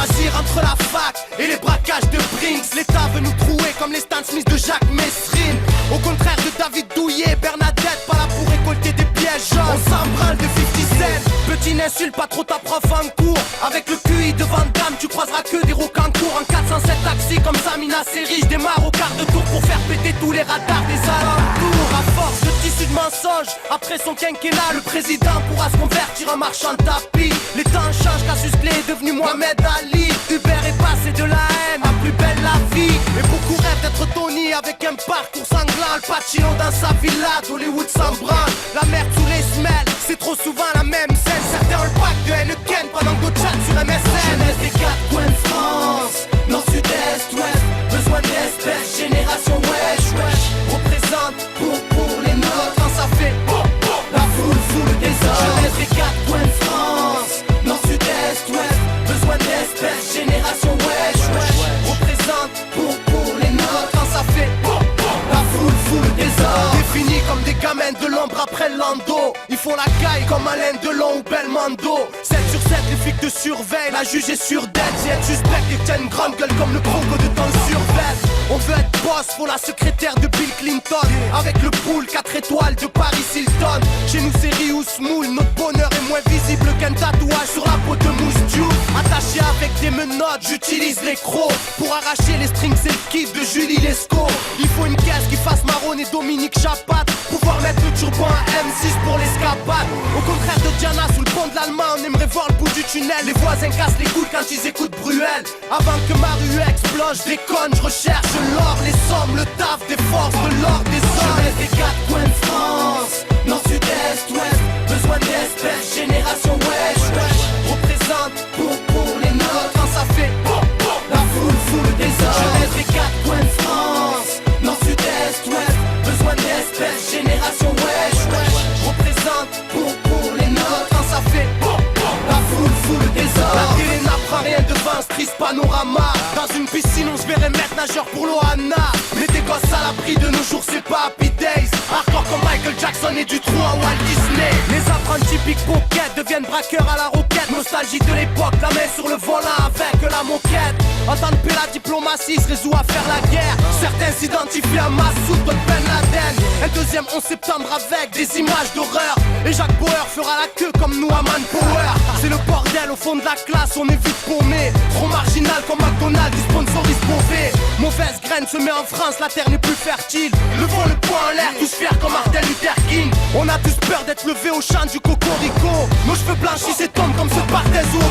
choisir entre la fac et les braquages de Brinks. L'État veut nous trouer comme les Stan Smith de Jacques Messrine. Au contraire de David Douillet, Bernadette, pas là pour récolter des pièges jaunes. On s'embralle de 50 Cent. Petit n'insulte pas trop ta prof en cours. Avec le QI de Van Damme, tu croiseras que des rocancours. En 407 taxi comme Samina Seri, je démarre au quart de tour pour faire péter tous les radars des alentours. À force de tissus de mensonges, après son quinquennat, le président pourra se convertir en marchand de tapis. Les temps changent, Cassius Clay est devenu Mohamed Ali. Hubert est passé de la haine à plus belle la vie. Et beaucoup rêvent d'être Tony avec un parcours sanglant. Le Pacino dans sa villa, d'Hollywood s'en branle. La merde sous les semelles, c'est trop souvent la même scène. Certains ont le pack de Heineken pendant que d'autres chattent sur MSN. Jeunesse des quatre coins de France, nord, sud, est, ouest. Besoin d'espèces, génération wesh, wesh. Représente pour les nôtres quand ça fait la foule des hommes. Jeunesse des quatre coins de France, nord, sud, est, ouest. Besoin d'espèces, génération wesh, wesh. Représente pour les nôtres quand ça fait la foule des hommes. Définis comme des gamins de l'ombre après le lando. Ils font la caille comme Alain Delon ou Belmondo. 7 sur 7, les flics te surveillent. La juge est sur dead. Si être suspect, et que t'as une grande gueule comme le croco de ton survêt. On veut être boss, faut la secrétaire de Bill Clinton. Avec le pool 4 étoiles de Paris Hilton. Chez nous c'est Rious Moule, notre bonheur est moins visible qu'un tatouage sur la peau de Mousse Diouf. Attaché avec des menottes, j'utilise les crocs pour arracher les strings et le kiff de Julie Lescaut. Il faut une caisse qui fasse Marron et Dominique Chapat. Pouvoir mettre le turbo à M6 pour l'escapade. Au contraire de Diana, sous le pont de l'Allemagne, on aimerait voir le bout du tunnel. Les voisins cassent les couilles quand ils écoutent Bruel. Avant que ma rue explose, je déconne, je recherche l'or, les sommes, le taf des forces, de l'or des hommes. Jeunesse des quatre coins de France, nord, sud, est, ouest. Besoin d'espèces, génération wesh, wesh. Représente pour les nôtres quand ça fait la foule des hommes. Jeunesse des quatre coins de France, nord, sud, est, ouest. Besoin d'espèces, génération wesh, wesh. Représente pour les nôtres quand ça fait la foule des hommes. La télé n'apprend rien devant ce triste panorama. Dans une piscine on se verrait maître nageur pour l'Ohana. Mais des gosses à l'abri de nos jours c'est pas Happy Days. Hardcore comme Michael Jackson et du trou à Walt Disney. Les apprentis pickpocket deviennent braqueurs à la roquette. Nostalgie de l'époque, la main sur le volant avec la moquette. En temps de paix la diplomatie se résout à faire la guerre. Certains s'identifient à Massoud, d'autres Ben Laden. Un deuxième 11 septembre avec des images d'horreur. Et Jacques Bauer fera la queue comme nous à Manpower. C'est le bordel au fond de la classe, on est vite paumé. Trop marginal comme McDonald's, ils sponsorisent Beauvais. Mauvaise graine se met en France, la terre n'est plus fertile. Levons le poing en l'air, tous fiers comme Martin Luther King. On a tous peur d'être levés au chant du cocorico. Nos cheveux blanchissent et tombent comme ceux par des zoos.